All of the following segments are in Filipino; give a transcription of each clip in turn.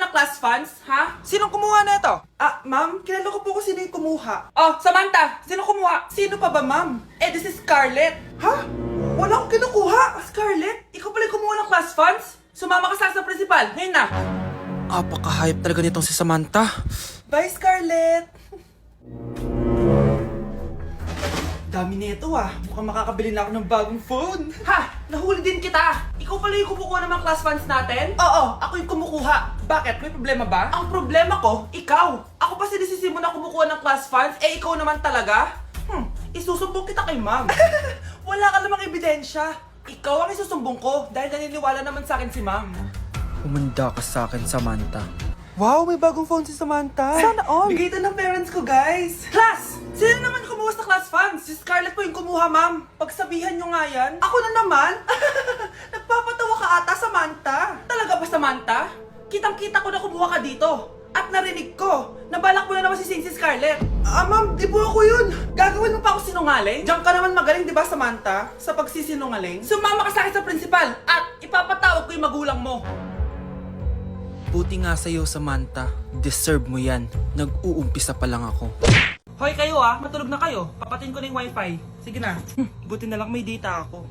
ng class funds, ha? Sinong kumuha na ito? Ma'am, kilala ko po kung sino yung kumuha. Oh, Samantha, sino kumuha? Sino pa ba, ma'am? This is Scarlett. Ha? Wala akong kinukuha. Scarlett, ikaw pala yung kumuha ng class funds? Sumama ka sa principal, ngayon na. Apaka-hype talaga nitong si Samantha. Bye, Scarlett. Dami na ito Mukhang makakabili na ako ng bagong phone. Ha! Nahuli din kita! Ikaw pala yung kumukuha ng mga class funds natin? Oo, ako yung kumukuha. Bakit? May problema ba? Ang problema ko, ikaw. Ako pa sinisisi mo na kumukuha ng class funds, ikaw naman talaga? Isusumbong kita kay ma'am. Wala ka namang ebidensya. Ikaw ang isusumbong ko dahil naniniwala naman sa akin si ma'am. Umanda ka sa akin, Samantha. Wow, may bagong phone si Samantha. Sana all. Bigay ito ng parents ko, guys. Class! Sino naman kumuha sa class funds? Si Scarlett po yung kumuha, ma'am. Pagsabihan nyo nga yan. Ako na naman? Nagpapatawa ka ata, Samantha. Talaga ba, Samantha? Kitang-kita ko na kumuha ka dito. At narinig ko, nabalak mo na naman si Scarlett. Ma'am, di po ako yun. Gagawin mo pa ako sinungaling? Diyan ka naman magaling, di ba, Samantha? Sa pagsisinungaling? Sumama ka sa akin sa principal at ipapatawag ko yung magulang mo. Buti nga sa'yo, Samantha. Deserve mo yan. Nag-uumpisa pa lang ako. Hoy kayo matulog na kayo. Papatin ko na yung wifi. Sige na. Buti na lang may data ako.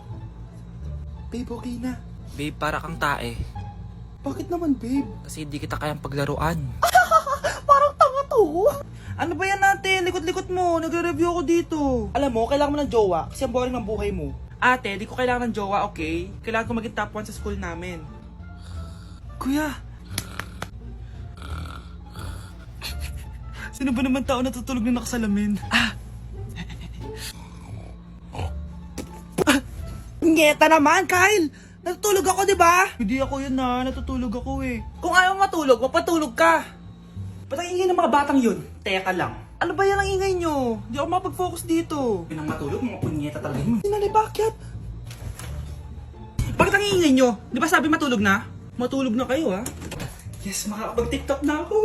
Babe, okay na. Babe, para kang tae. Bakit naman, babe? Kasi di kita kayang paglaruan. Parang tanga to. Ano ba yan natin? Likot-likot mo. Nagre-review ako dito. Alam mo, kailangan mo ng jowa kasi ang boring ng buhay mo. Ate, di ko kailangan ng jowa, okay? Kailangan ko maging top 1 sa school namin. Kuya! Sino ba naman tao natutulog na nakasalamin? Ngeta naman, Kyle! Natutulog ako, di ba? Hindi ako yun natutulog ako eh. Kung ayaw matulog, mapatulog ka. Ba't ang ingay ng mga batang yun? Teka lang. Ano ba yan ang ingay nyo? Hindi ako mapag-focus dito. Pinang matulog, mga punyeta talaga yun. Sinali, bakit? Bakit ang ingay nyo? Di ba sabi matulog na? Matulog na kayo Yes, makakapag-tiktok na ako.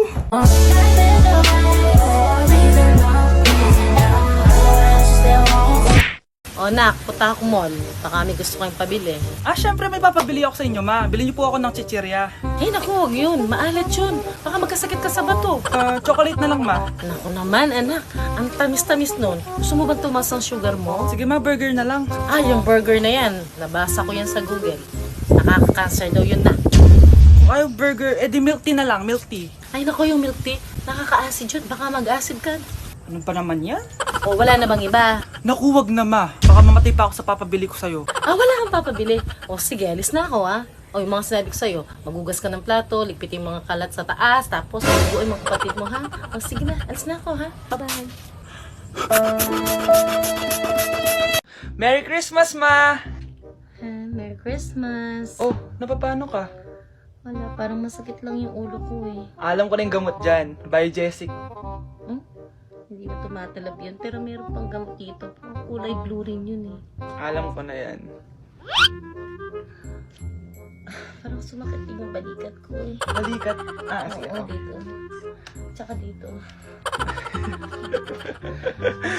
O nak, punta ako mall. Baka may gusto kayong pabili. Syempre may papabili ako sa inyo, ma. Bilhin niyo po ako ng chichirya. Eh naku, huwag yun. Maalat yun. Baka magkasakit ka sa bato. Chocolate na lang, ma. Naku naman, anak. Ang tamis-tamis nun. Gusto mo bang tumas ang sugar mo? Sige, ma, burger na lang. Yung burger na yan. Nabasa ko yan sa Google. Nakaka-cancer daw yun na. Kung ayaw burger, di milk tea na lang, milk tea. Ay naku, yung milk tea. Nakaka-acid yun. Baka mag-acid ka. Ano pa naman yan? O wala na bang iba? Naku, wag na, ma. Baka mamatay pa ako sa papabili ko sa'yo. Wala kang papabili. O sige, alis na ako O yung mga sinabi ko sa'yo, magugas ka ng plato, ligpitin yung mga kalat sa taas, tapos maguguin mga kapatid mo O sige na, alis na ako Bye-bye. Merry Christmas, ma! Merry Christmas. Oh, napapano ka? Wala, parang masakit lang yung ulo ko Alam ko na yung gamot dyan. Biogesic. Hindi na tumatalab yan, pero meron pang gamot dito. Kulay blue rin yun Alam ko na yan. Parang sumakit din yung balikat ko Balikat. Sige. Oo, dito. Tsaka dito.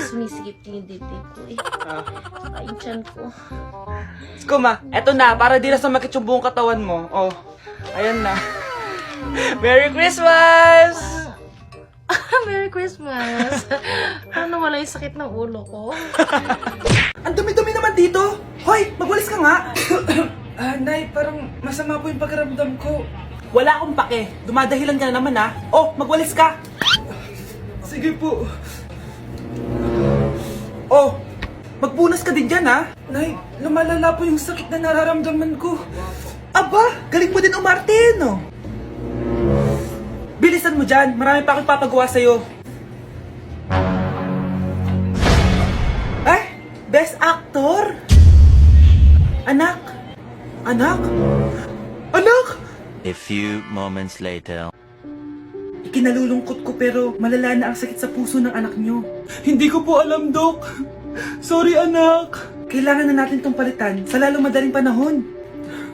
Sumisigip din yung dibdib ko Tsaka yung tiyan ko. Sko, ma. Eto na, para di na sumakit yung buong katawan mo. Oh, ayan na. Merry Christmas! Merry Christmas! Paano wala yung sakit ng ulo ko? Ang dumi-dumi naman dito! Hoy, magwalis ka nga! Nay, parang masama po yung pakiramdam ko. Wala akong pake. Dumadahilan ka na naman Oh, magwalis ka! Sige po. Oh, magpunas ka din dyan Nay, lumalala po yung sakit na nararamdaman ko. Aba, galing mo din umarte Bilisan mo dyan, marami pa akong papagawa sa'yo. Best Actor? Anak? Anak? Anak? A few moments later. Ikinalulungkot ko pero malala na ang sakit sa puso ng anak nyo. Hindi ko po alam, Dok. Sorry, anak. Kailangan na natin tong palitan sa lalong madaling panahon.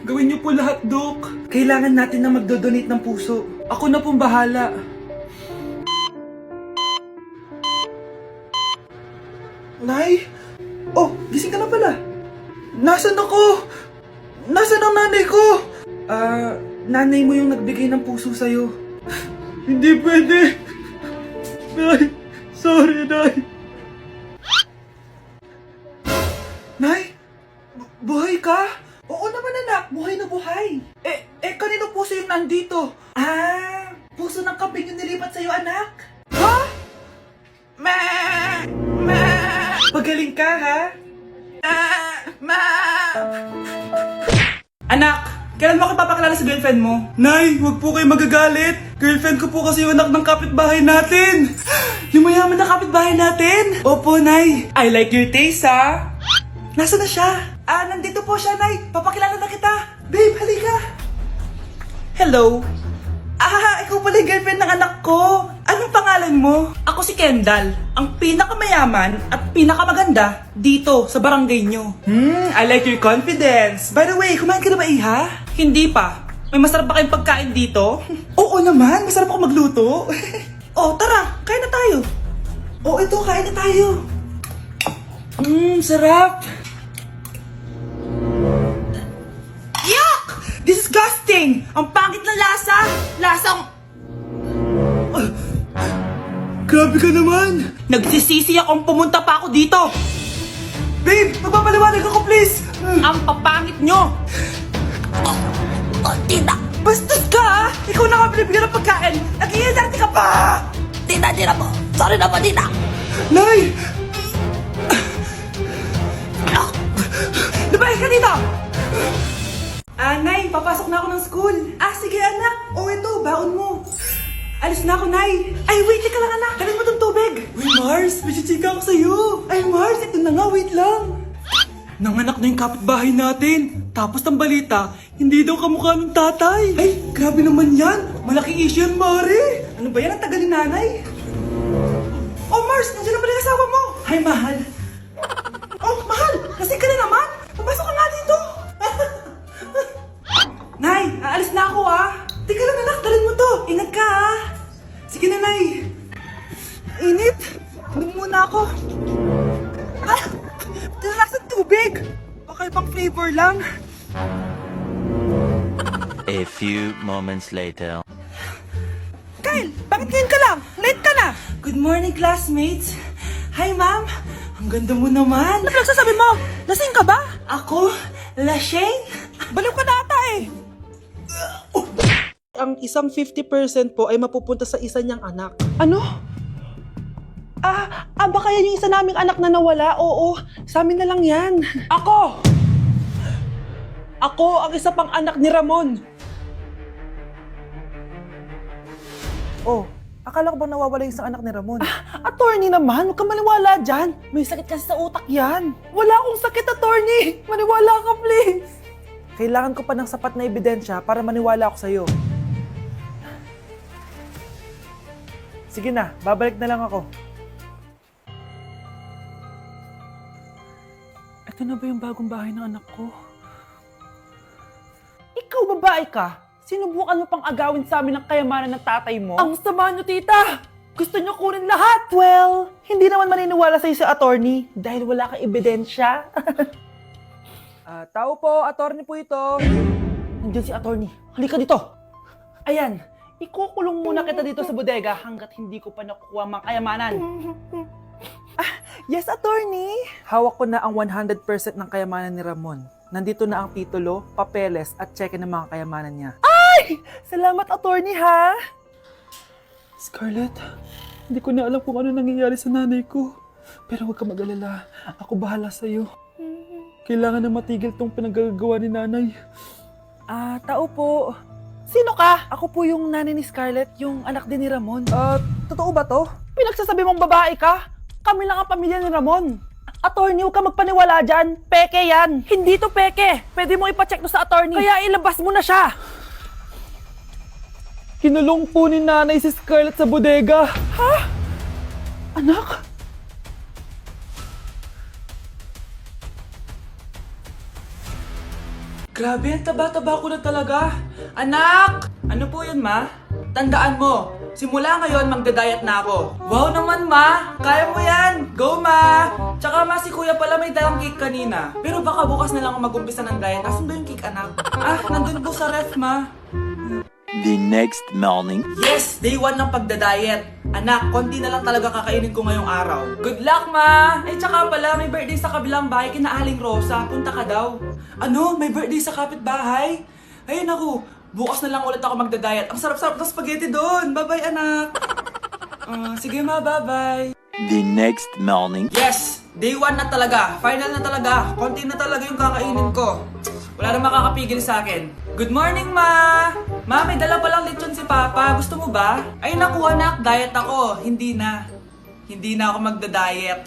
Gawin niyo po lahat, Dok. Kailangan natin na magdodonate ng puso. Ako na pong bahala. Nay? Oh, gising ka na pala. Nasaan ako? Nasaan ang nanay ko? Nanay mo yung nagbigay ng puso sa'yo. Hindi pwede. Nay, sorry, Nay. Nay, buhay ka? Oo naman anak, buhay na buhay. Kanino puso yung nandito? Puso ng kambing yung nilipat sa'yo, anak. Ha? Pagaling ka, ha? Anak, kailan mo ako papakilala sa girlfriend mo? Nay, wag po kayo magagalit. Girlfriend ko po kasi yung anak ng kapitbahay natin. Yung mayaman na kapitbahay natin. Opo, Nay. I like your taste, ha? Nasaan na siya? Nandito po siya, Nay. Papakilala na kita. Babe, halika. Hello. Ikaw pala yung girlfriend ng anak ko. Anong pangalan mo? Ako si Kendall, ang pinakamayaman at pinakamaganda dito sa barangay nyo. I like your confidence. By the way, kumain ka na ba, Iha? Hindi pa. May masarap ba kayong pagkain dito? Oo naman, masarap ako magluto. Tara, kain na tayo. Ito, kain na tayo. Sarap. Yuck! Disgusting! Ang pangit na lasa! Lasang... Grabe ka naman! Nagsisisi akong pumunta pa ako dito! Babe, magpapaliwanag ako please! Ang papangit nyo! Tita! Bastos ka ha! Ikaw na nga binibigyan ng pagkain! Nag-iinarte ka pa! Tita, tita po! Sorry na po, tita! Nay! Lumayas ka dito! Nay, papasok na ako ng school. Sige anak. Ito, baon mo. Alis na ako, Nay. Wait ka lang anak. Dalhin mo tong tubig. Uy, Mars, may chichika ako sa'yo. Mars, ito na nga, wait lang. Nanganak na yung kapitbahay natin. Tapos ng balita, hindi daw kamukha ng tatay. Grabe naman yan. Malaking issue yan, Mari. Ano ba yan? Ang tagal ni nanay. Mars, nandiyan na pala yung asawa mo. Hi, mahal. Mahal, lasing ka na naman. Papasok ka nga dito. Nay, aalis na ako Teka lang anak, dalhin mo to. Ingat ka Sige na, Nay. Init. Inom muna ako. Lasang tubig. Baka ibang flavor lang. A few moments later. Kyle, bakit ngayon ka lang? Late ka na. Good morning, classmates. Hi, ma'am. Ang ganda mo naman. Ano nagsasabi mo? Lasing ka ba? Ako? Lasing? Baliw ka na ata Ang isang 50% po ay mapupunta sa isa niyang anak. Ano? Baka yan yung isa naming anak na nawala? Oo, sa amin na lang yan. Ako ang isa pang anak ni Ramon. Akala ko ba nawawala yung isang anak ni Ramon? Attorney naman, huwag ka maniwala dyan. May sakit kasi sa utak yan. Wala akong sakit, attorney. Maniwala ka, please. Kailangan ko pa ng sapat na ebidensya para maniwala ako sa'yo. Sige na, babalik na lang ako. Ito na ba yung bagong bahay ng anak ko? Ikaw babae ka? Sinubukan mo pang agawin sa amin ang kayamanan ng tatay mo? Ang sama nyo, tita! Gusto nyo kunin lahat! Well, hindi naman maniniwala sa'yo si attorney dahil wala kang ebidensya. Tao po, attorney po ito. Nandiyan si attorney. Halika dito. Ayan, ikukulong muna kita dito sa bodega hanggat hindi ko pa nakukuha ang mga kayamanan. Yes, attorney. Hawak ko na ang 100% ng kayamanan ni Ramon. Nandito na ang titulo, papeles at cheque ng mga kayamanan niya. Ay! Salamat, attorney, ha? Scarlett, hindi ko na alam kung ano nangyayari sa nanay ko. Pero huwag ka mag-alala. Ako bahala sa'yo. Kailangan na matigil tong pinagagawa ni nanay. Tao po. Sino ka? Ako po yung nanay ni Scarlett, yung anak din ni Ramon. Totoo ba to? Pinagsasabi mong babae ka? Kami lang ang pamilya ni Ramon. Attorney, huwag ka magpaniwala dyan. Peke yan. Hindi to peke. Pwede mo ipacheck to sa attorney. Kaya ilabas mo na siya. Kinulong po ni nanay si Scarlett sa bodega. Ha? Anak? Grabe, ang taba-taba ko na talaga. Anak! Ano po yun, ma? Tandaan mo, simula ngayon magdadayat na ako. Wow naman, ma! Kaya mo yan! Go, ma! Tsaka, ma, si kuya pala may dalang cake kanina. Pero baka bukas na lang ako mag-umpisa ng diet. Asan ba yung cake, anak? Nandun po sa ref, ma. The next morning. Yes! Day 1 ng pagdadiet. Anak, konti na lang talaga kakainin ko ngayong araw. Good luck, ma! Ay, tsaka pala, may birthday sa kabilang bahay kina Aling Rosa. Punta ka daw. Ano? May birthday sa kapitbahay? Ay, naku. Bukas na lang ulit ako magdadiet. Ang sarap-sarap ng spaghetti doon. Bye-bye, anak. Sige, ma. Bye-bye. The next morning. Yes! Day 1 na talaga. Final na talaga. Konti na talaga yung kakainin ko. Wala na makakapigil sa akin. Good morning, ma! Ma, may dala palang lechon si Papa. Gusto mo ba? Ay, naku, anak. Diet ako. Hindi na. Hindi na ako magda-diet.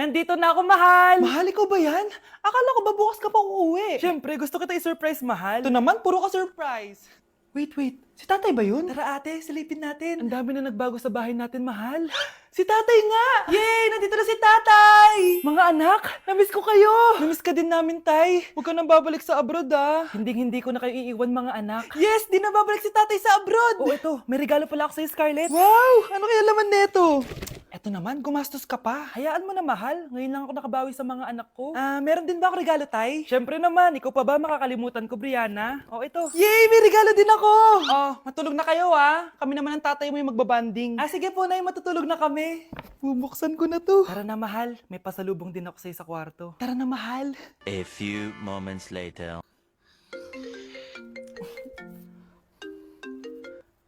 Nandito na ako, mahal! Mahal, ikaw ba yan? Akala ko ba bukas ka pa uuwi? Siyempre, gusto kita i-surprise, mahal. Ito naman, puro ka surprise. Wait. Si tatay ba yun? Tara ate, silipin natin. Ang dami na nagbago sa bahay natin, mahal. Si tatay nga! Yay! Nandito na si tatay! Mga anak, namiss ko kayo! Namiss ka din namin, tay. Huwag ka nang babalik sa abroad, ah. Hindi ko na kayo iiwan, mga anak. Yes! Di na babalik si tatay sa abroad! Oh, ito. May regalo pala ako sa'yo, Scarlett. Wow! Ano kaya laman neto? Eto naman, gumastos ka pa. Hayaan mo na, mahal. Ngayon lang ako nakabawi sa mga anak ko. Meron din ba ako regalo, tay? Siyempre naman. Ikaw pa ba makakalimutan ko, Brianna? Oh, ito. Yay! May regalo din ako! Oh, matulog na kayo, ah. Kami naman ang tatay mo yung magbabanding. Sige po, nay. Matutulog na kami. Bubuksan ko na to. Tara na, mahal. May pasalubong din ako sa'yo sa kwarto. Tara na, mahal. A few moments later.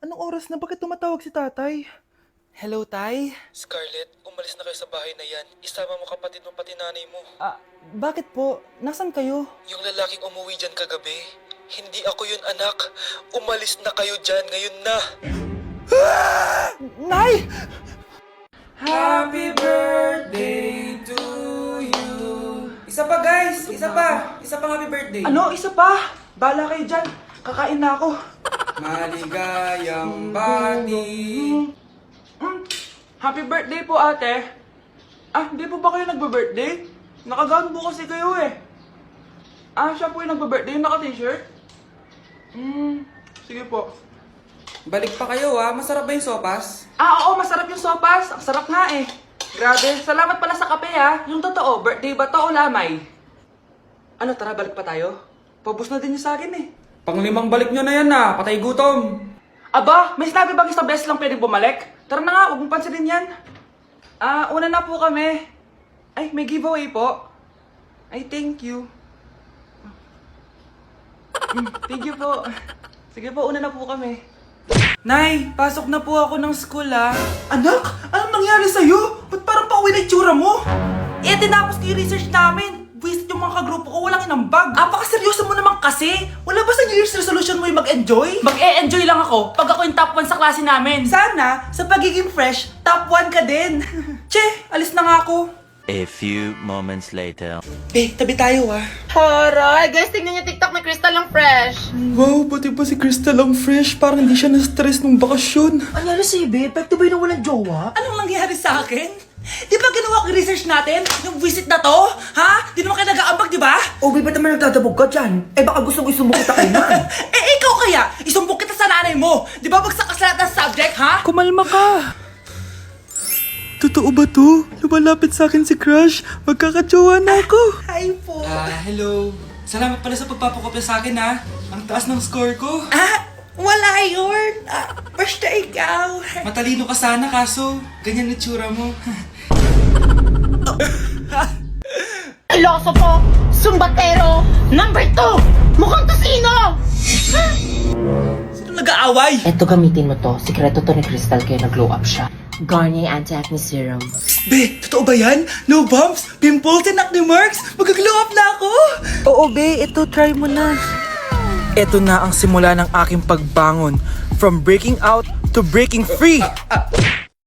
Anong oras na? Bakit tumatawag si tatay? Hello, tay? Scarlett, umalis na kayo sa bahay na yan. Isama mo kapatid mo pati nanay mo. Bakit po? Nasaan kayo? Yung lalaking umuwi dyan kagabi, hindi ako yun, anak. Umalis na kayo dyan ngayon na. Nay! Happy birthday to you. Isa pa, guys. Isa pa happy birthday. Ano? Isa pa? Bala kayo dyan. Kakain na ako. Maligayang bati. Happy birthday po, ate. Hindi po ba kayo nagbe-birthday? Nakagaan po kasi kayo eh. Siya po yung nagbe-birthday, naka-t-shirt? Sige po. Balik pa kayo, Masarap ba yung sopas? Oo, masarap yung sopas. Ang sarap nga eh. Grabe, salamat pala sa kape Yung totoo, birthday ba to o lamay? Ano, tara, balik pa tayo? Pabus na din yung sa akin eh. Panglimang balik nyo na yan, Patay gutom. Aba, may sinabi bang isang beses lang pwedeng bumalik? Tara na nga, huwag mong pansinin yan. Una na po kami. Ay, may giveaway po. Ay, thank you. Thank you po. Sige po, una na po kami. Nay, pasok na po ako ng school, Anak, anong nangyari sa'yo? Ba't parang pauwi na itsura mo? Tinapos ko yung research namin. Visit yung mga kagrupo ko, walang inambag. Apakaseryoso mo naman kasi. Wala ba sa New Year's resolution mo yung mag-enjoy? Mag-e-enjoy lang ako pag ako yung top 1 sa klase namin. Sana, sa pagiging fresh, top 1 ka din. Che, alis na nga ako. A few moments later. Tabi tayo Horay! Guys, tignan niyo TikTok ni Crystal ang fresh. Wow, pati ba si Crystal ang fresh? Parang hindi siya na-stress nung bakasyon. Anyari sa'yo, babe? Epekto ba yun na walang jowa? Anong nangyari sa akin? Di ba ginawa ko yung research natin? Yung visit na to? Ha? Di naman kayo nag-aambag, di ba? O, babe, ba't naman nagdadabog ka dyan? Baka gusto mo isumbong kita kay man. Ikaw kaya? Isumbong kita sa nanay mo. Di ba bagsak ka sa lahat ng subject, ha? Kumalma ka. Totoo ba to? Lumalapit sa akin si Crush. Magkakatsawa na ako. Hi po. Hello. Salamat pala sa pagpapakopya sa akin, Ang taas ng score ko. Wala yun. Basta ikaw. Matalino ka sana, kaso ganyan na tsura mo. Pilosopo! Sumbatero! Number 2! Mukhang tosino! Sino nag-aaway? Eto, gamitin mo to. Sikreto to ni Crystal kaya nag-glow up siya. Garnier Anti-Acne Serum. Be, totoo ba yan? No bumps, pimples, and acne marks? Mag-glow up na ako! Oo, be. Ito, try mo na. Ito na ang simula ng aking pagbangon. From breaking out to breaking free.